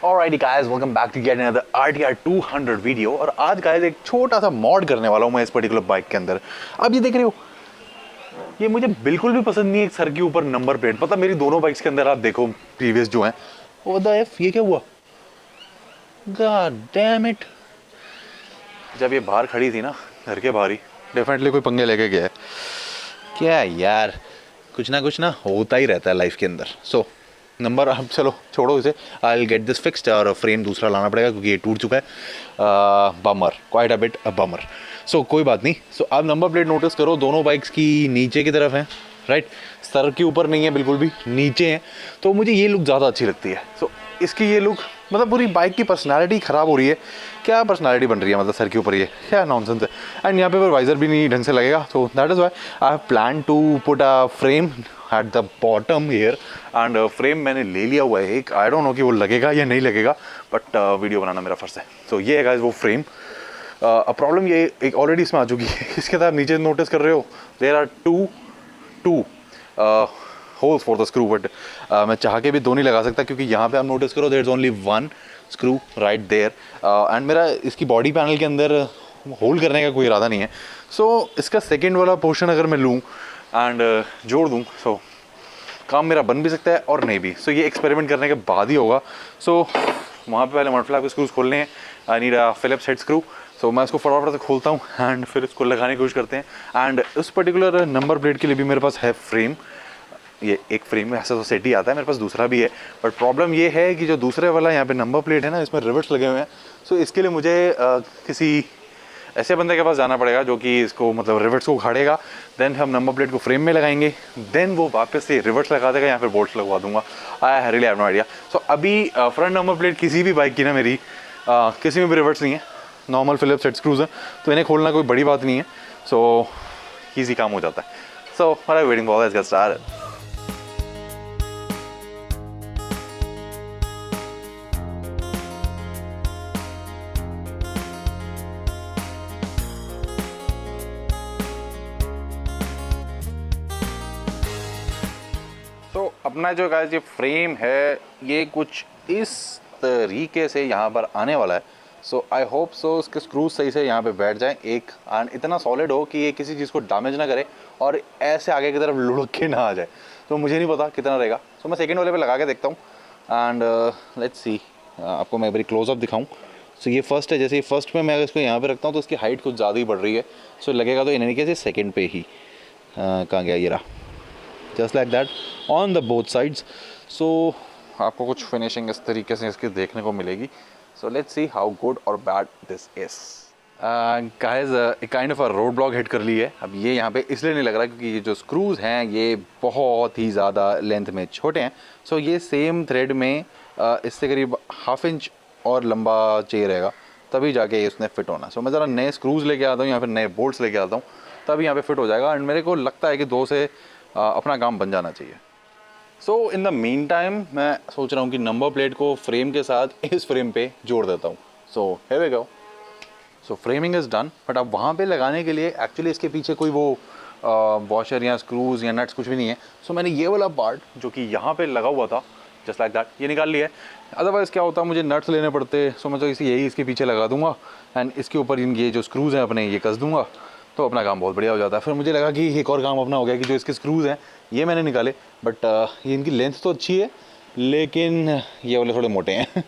Alrighty guys, welcome back to yet another RTR 200 video. और आज guys एक छोटा सा मॉड करने वाला हूँ मैं इस पर्टिकुलर बाइक के अंदर। अब ये देख रहे हो, ये मुझे बिल्कुल भी पसंद नहीं है। एक सर के ऊपर नंबर प्लेट, पता मेरी दोनों बाइक्स के अंदर आप देखो प्रीवियस जो है, ये क्या हुआ, गॉड डैम इट। जब ये बाहर खड़ी थी ना, घर के बाहर ही, डेफिनेटली कोई पंगे लेके गया है क्या यार। कुछ ना होता ही रहता है लाइफ के अंदर। सो नंबर, अब चलो छोड़ो इसे, I will get this fixed. और फ्रेम दूसरा लाना पड़ेगा क्योंकि ये टूट चुका है। Bummer, quite a bit a bummer. So कोई बात नहीं। सो अब नंबर प्लेट नोटिस करो, दोनों बाइक्स की नीचे की तरफ है, राइट, सर के ऊपर नहीं है, बिल्कुल भी नीचे है। तो मुझे ये लुक ज़्यादा अच्छी लगती है। सो इसकी ये लुक, मतलब पूरी बाइक की पर्सनालिटी ख़राब हो रही है। क्या पर्सनालिटी बन रही है, मतलब सर के ऊपर ये क्या नॉनसेंस है। एंड यहाँ पे वाइजर भी नहीं ढंग से लगेगा। So that is why I have plan to put a frame at the bottom here. And frame मैंने ले लिया हुआ है एक, आई डोंट नो कि वो लगेगा या नहीं लगेगा, बट वीडियो बनाना मेरा फर्ज है। सो ये है गाइस वो फ्रेम। प्रॉब्लम ये एक ऑलरेडी इसमें आ चुकी है। इसके साथ नीचे नोटिस कर रहे हो, there are two holes for the screw, but मैं चाह के भी दो नहीं लगा सकता क्योंकि यहाँ पे आप नोटिस करो there is only one screw right there. And मेरा इसकी बॉडी पैनल के अंदर होल्ड करने का कोई इरादा नहीं है। सो इसका सेकेंड वाला पोर्शन अगर मैं लूँ एंड जोड़ दूँ, सो काम मेरा बन भी सकता है और नहीं भी। सो ये एक्सपेरिमेंट करने के बाद ही होगा। सो वहाँ पे पहले मड फ्लैप के स्क्रूज खोलने हैं। I need a Phillips head screw. So मैं इसको फटाफट से खोलता हूँ एंड फिर इसको लगाने की कोशिश करते हैं। एंड उस पर्टिकुलर नंबर प्लेट के लिए भी मेरे पास है फ्रेम। ये एक फ्रेम में ऐसा तो सेट ही आता है, मेरे पास दूसरा भी है। बट प्रॉब्लम ये है कि जो दूसरे वाला यहाँ पे नंबर प्लेट है ना, इसमें रिवर्स लगे हुए हैं। सो इसके लिए मुझे किसी ऐसे बंदे के पास जाना पड़ेगा जो कि इसको, मतलब रिवर्स को उखाड़ेगा, देन हम नंबर प्लेट को फ्रेम में लगाएंगे, देन वो वापस से रिवर्स लगा देगा या फिर बोल्ट्स लगवा दूंगा। I really have no idea. So अभी फ्रंट नंबर प्लेट किसी भी बाइक की ना मेरी किसी में भी रिवर्स नहीं है, नॉर्मल फिलिप्स हेड स्क्रूज हैं, तो इन्हें खोलना कोई बड़ी बात नहीं है। सो ईजी काम हो जाता है। So I am waiting for let's get started. तो अपना जो गाइस ये फ्रेम है, ये कुछ इस तरीके से यहाँ पर आने वाला है। सो आई होप सो इसके स्क्रूज सही से यहाँ पे बैठ जाएं एक, एंड इतना सॉलिड हो कि ये किसी चीज़ को डैमेज ना करे और ऐसे आगे की तरफ लुढ़क के ना आ जाए। तो मुझे नहीं पता कितना रहेगा। सो मैं सेकेंड वाले पे लगा के देखता हूँ एंड लेट्स सी। आपको मैं एक बारी क्लोजअप दिखाऊँ। सो ये फर्स्ट है, जैसे ये फर्स्ट पे मैं अगर इसको यहाँ पे रखता हूँ तो इसकी हाइट कुछ ज़्यादा ही बढ़ रही है। सो लगेगा तो इन एनी केस सेकेंड पे ही कहाँ गया, ये रहा, just like that on the both sides. So आपको कुछ फिनिशिंग इस तरीके से इसकी देखने को मिलेगी। So let's see how good और बैड दिस इज। गाइस एक kind of a road block hit कर ली है। अब ये यहाँ पे इसलिए नहीं लग रहा क्योंकि ये जो स्क्रूज हैं ये बहुत ही ज़्यादा लेंथ में छोटे हैं। सो ये सेम थ्रेड में इससे करीब हाफ इंच और लंबा चाहिए रहेगा, तभी जाके इसने फिट होना। सो मैं ज़रा नए स्क्रूज लेके आता हूँ या फिर नए बोल्ट्स लेके आता हूँ, तभी यहाँ पे फिट हो जाएगा। एंड मेरे को लगता है कि 2 से अपना काम बन जाना चाहिए। सो इन द मीन टाइम मैं सोच रहा हूँ कि नंबर प्लेट को फ्रेम के साथ इस फ्रेम पे जोड़ देता हूँ। So here we go. So framing is done. But अब वहाँ पे लगाने के लिए एक्चुअली इसके पीछे कोई वो वॉशर या स्क्रूज या नट्स कुछ भी नहीं है। सो मैंने ये वाला पार्ट जो कि यहाँ पे लगा हुआ था, जस्ट लाइक दैट, ये निकाल लिया है। अदरवाइज़ क्या होता, मुझे नट्स लेने पड़ते। सो मैं तो यही इसके पीछे लगा दूंगा एंड इसके ऊपर ये जो स्क्रूज हैं अपने, ये कस दूंगा, तो अपना काम बहुत बढ़िया हो जाता है। फिर मुझे लगा कि एक और काम अपना हो गया कि जो इसके स्क्रूज हैं ये मैंने निकाले, बट ये इनकी लेंथ तो अच्छी है लेकिन ये वाले थोड़े मोटे हैं।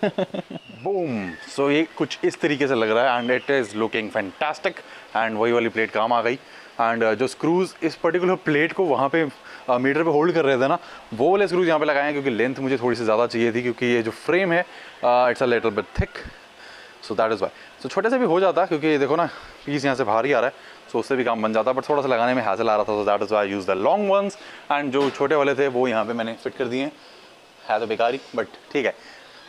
बूम। सो ये कुछ इस तरीके से लग रहा है and it is looking fantastic. And वही वाली प्लेट काम आ गई। एंड जो स्क्रूज इस पर्टिकुलर प्लेट को वहाँ पे मीटर पे होल्ड कर रहे थे ना, वो वाले स्क्रूज यहाँ पे लगाए हैं क्योंकि लेंथ मुझे थोड़ी सी ज़्यादा चाहिए थी, क्योंकि ये जो फ्रेम है it's a little bit thick. So that is why. So छोटे से भी हो जाता क्योंकि ये देखो ना, पीस यहाँ से बाहर ही आ रहा है, सो उससे भी काम बन जाता, बट थोड़ा सा लगाने में हासिल आ रहा था। So that is why use the long ones. And जो छोटे वाले थे वो यहाँ पे मैंने फिट कर दिए हैं। है तो बेकार ही, बट ठीक है।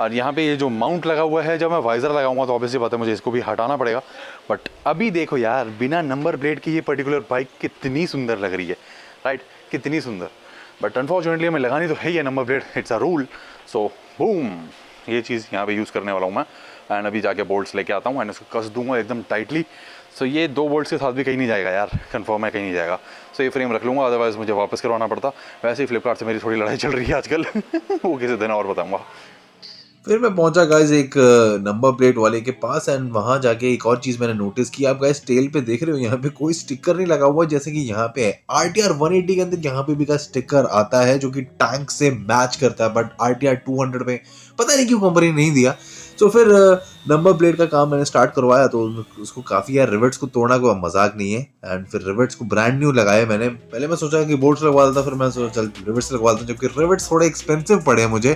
और यहाँ पे ये जो माउंट लगा हुआ है, जब मैं वाइज़र लगाऊंगा तो ऑब्वियसली बात है मुझे इसको भी हटाना पड़ेगा। बट अभी देखो यार, बिना नंबर प्लेट की ये पर्टिकुलर बाइक कितनी सुंदर लग रही है, राइट, कितनी सुंदर। बट अनफॉर्चुनेटली हमें लगानी तो है ही है number plate, it's a rule. So boom, ये चीज़ यहाँ पे यूज़ करने वाला हूँ मैं। एंड अभी जाके बोल्ट्स लेके आता हूँ एंड इसको कस दूंगा एकदम टाइटली। सो ये 2 बोल्ट्स के साथ भी कहीं नहीं जाएगा यार, कंफर्म है कहीं नहीं जाएगा। सो ये फ्रेम रख लूँगा, अदरवाइज़ मुझे वापस करवाना पड़ता। वैसे ही फ्लिपकार्ट से मेरी थोड़ी लड़ाई चल रही है आजकल। वो किसी दिन और बताऊँगा। फिर मैं पहुंचा गाइस एक नंबर प्लेट वाले के पास एंड वहां जाके एक और चीज मैंने नोटिस की। आप गाइस टेल पे देख रहे हो यहाँ पे कोई स्टिकर नहीं लगा हुआ जैसे कि यहाँ पे है। RTR 180 के अंदर यहाँ पे भी का स्टिकर आता है जो कि टैंक से मैच करता है, बट RTR 200 में पता नहीं क्यों कंपनी ने नहीं दिया। तो फिर नंबर प्लेट का काम मैंने स्टार्ट करवाया तो उसको काफी यार रिवेट्स को तोड़ना कोई मजाक नहीं है। एंड फिर रिवेट्स को ब्रांड न्यू लगाया मैंने। पहले मैं सोचा कि बोल्ट्स लगवा देता, फिर मैं सोचा चल रिवेट्स लगवा देता, जो कि रिवेट्स थोड़े एक्सपेंसिव पड़े मुझे।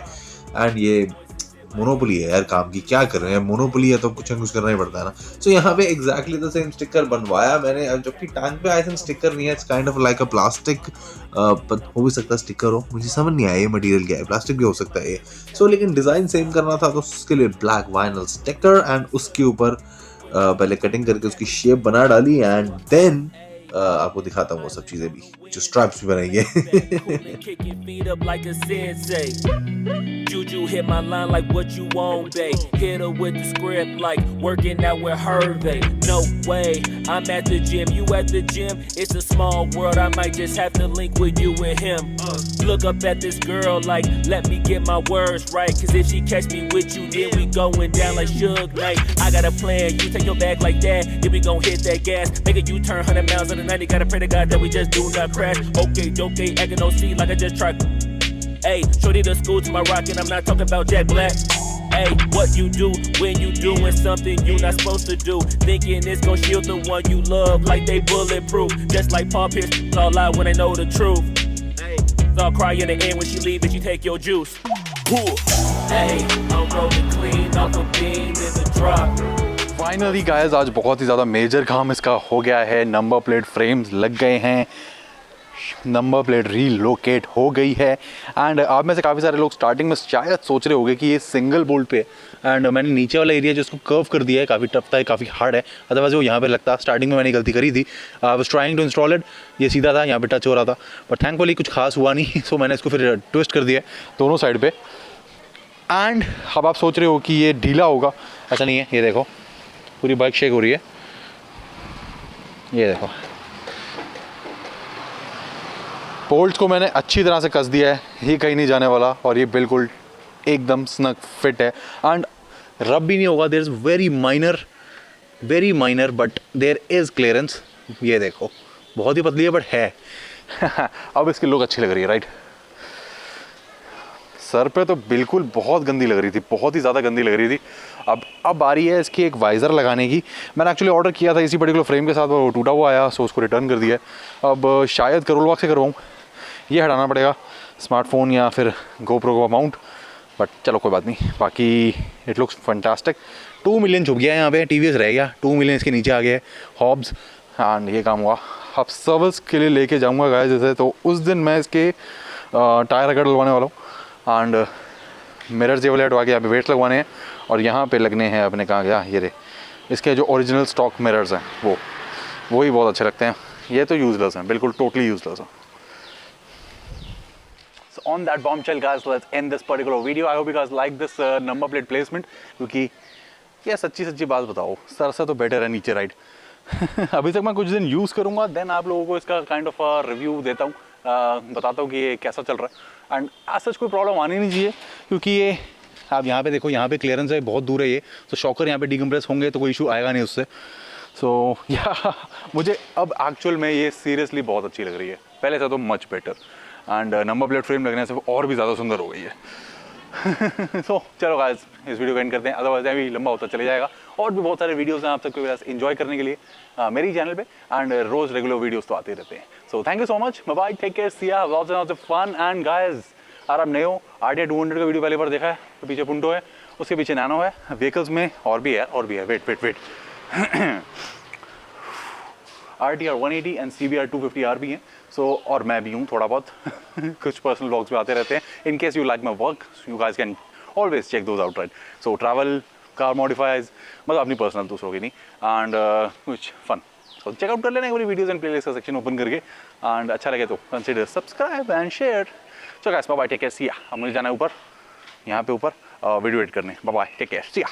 एंड ये मोनोपोली है यार काम की, क्या कर रहे हैं, मोनोपोली है तो कुछ ना कुछ करना ही पड़ता है ना। सो यहाँ पे एग्जैक्टली द सेम स्टिकर बनवाया मैंने, जबकि टैंक पे आई थिंक स्टिकर नहीं है, it's kind of like a plastic. हो भी सकता है स्टिकर हो, मुझे समझ नहीं आया ये मटेरियल क्या है, प्लास्टिक भी हो सकता है ये। सो लेकिन डिजाइन सेम करना था तो उसके लिए ब्लैक वाइनल स्टिकर एंड उसके ऊपर पहले कटिंग करके उसकी शेप बना डाली एंड देन आपको दिखाता हूँ वो सब चीजें भी, जो स्ट्रैप्स भी बनाई है। Juju hit my line like what you want, babe. Hit her with the script like working out with Hervey. No way, I'm at the gym, you at the gym. It's a small world, I might just have to link with you and him. Look up at this girl like, let me get my words right. Cause if she catch me with you, then we going down like Suge Knight. I got a plan, you take your bag like that, then we gon' hit that gas. Make a U-turn 100 miles in the night, gotta pray to God that we just do not crash. Okay, acting no C like I just tried. Hey, shorty the school to my rocket, I'm not talking about Jack Black. Hey, what you do when you doing something you not supposed to do? Thinking it's gon' shield the one you love like they bulletproof. Just like Paul Pierce, it's all lie when they know the truth. Hey, I'll cry in the end when she leave and she take your juice. Hey, I'm rolling clean off a beam in the drop. Finally guys आज बहुत ही ज़्यादा major काम इसका हो गया है। Number plate frames लग गए हैं, नंबर प्लेट रीलोकेट हो गई है। एंड आप में से काफ़ी सारे लोग स्टार्टिंग में शायद सोच रहे होंगे कि ये सिंगल बोल्ट पे है एंड मैंने नीचे वाला एरिया जो इसको कर्व कर दिया है, काफ़ी टफ था, काफ़ी हार्ड है, अदरवाइज वो यहाँ पे लगता। स्टार्टिंग में मैंने गलती करी थी, I was trying to install it, ये सीधा था, यहाँ पे टच हो रहा था, बट थैंकफुली कुछ खास हुआ नहीं। सो मैंने इसको फिर ट्विस्ट कर दिया दोनों साइड पर। एंड अब आप सोच रहे हो कि ये ढीला होगा, ऐसा नहीं है। ये देखो पूरी बाइक शेक हो रही है, ये देखो बोल्ट्स को मैंने अच्छी तरह से कस दिया है, ये कहीं नहीं जाने वाला और ये बिल्कुल एकदम स्नग फिट है एंड रब भी नहीं होगा। There is very minor but there is clearance. ये देखो बहुत ही पतली है बट है। अब इसकी लुक अच्छी लग रही है, राइट। सर पे तो बिल्कुल बहुत गंदी लग रही थी, बहुत ही ज़्यादा गंदी लग रही थी। अब आ रही है इसकी एक वाइज़र लगाने की। मैंने एक्चुअली ऑर्डर किया था इसी पर्टिकुलर फ्रेम के साथ, वो टूटा हुआ आया, सो उसको रिटर्न कर दिया है। अब शायद करोल बाग से करवाऊँ, ये हटाना पड़ेगा स्मार्टफोन या फिर गोप्रो का माउंट, बट चलो कोई बात नहीं। बाकी इट लुक्स फंटास्टिक। 2 मिलियन छुप गया है यहाँ पे, TVS रह गया, 2 मिलियन इसके नीचे आ गया है हॉब्स एंड ये काम हुआ। अब सर्विस के लिए लेके जाऊँगा गाइस जैसे, तो उस दिन मैं इसके टायर अगर डलवाने वाला हूँ एंड मिरर्स ये वाले हटवा के यहाँ पे वेट्स लगवाने हैं और यहाँ पे लगने हैं अपने, कहाँ गया ये रे, इसके जो ओरिजिनल स्टॉक मिरर्स हैं वो ही बहुत अच्छे लगते हैं। ये तो यूजलेस हैं, बिल्कुल टोटली यूजलेस हैं। So on that bombshell guys, let's end this particular video. I hope you guys like this number plate placement, क्योंकि ये सच्ची बात बताओ, सर से तो बेटर है नीचे राइट। अभी तक मैं कुछ दिन यूज़ करूँगा, देन आप लोगों को इसका काइंड ऑफ रिव्यू देता हूँ, बताता हूँ कि ये कैसा चल रहा है। एंड आज सच कोई प्रॉब्लम आनी नहीं चाहिए, क्योंकि ये आप यहाँ पे देखो, यहाँ पे क्लियरेंस है, बहुत दूर है ये, तो शॉकर यहाँ पे डिकम्प्रेस होंगे तो कोई इशू आएगा नहीं उससे। सो या मुझे अब एक्चुअल में ये सीरियसली बहुत अच्छी लग रही है, पहले से तो much better. And number plate frame लगने से और भी ज़्यादा सुंदर हो गई है। सो चलो गाइस इस वीडियो को एंड करते हैं, अदरवाइज अभी लंबा होता चले जाएगा। और भी बहुत सारे वीडियोस हैं आप सबके पास एंजॉय करने के लिए मेरी चैनल पे, एंड रोज़ रेगुलर वीडियोस तो आते रहते हैं। So thank you so much, bye bye, take care, see ya, lots and lots of fun. And guys अगर आप नए हो, RTR 200 का वीडियो पहले बार देखा है तो पीछे पुंटो है, उसके पीछे नैनो है, व्हीकल्स में और भी है, wait RTR 180 and CBR 250R भी हैं। सो और मैं भी हूँ थोड़ा बहुत कुछ पर्सनल व्लॉग्स भी आते रहते हैं। In case you like my work, you guys can always check those out, right. So travel, car modifies, मतलब अपनी पर्सनल दूसरों की नहीं, एंड कुछ फन, सो चेकआउट कर लेना एक बारी वीडियोज़ एंड प्लेलिस्ट का सेक्शन ओपन करके, एंड अच्छा लगे तो कंसिडर सब्सक्राइब एंड शेयर। चलो guys bye bye, take care, see ya. अब मुझे जाना है ऊपर, यहाँ पे ऊपर वीडियो एडिट करने। Bye bye, take care, see या।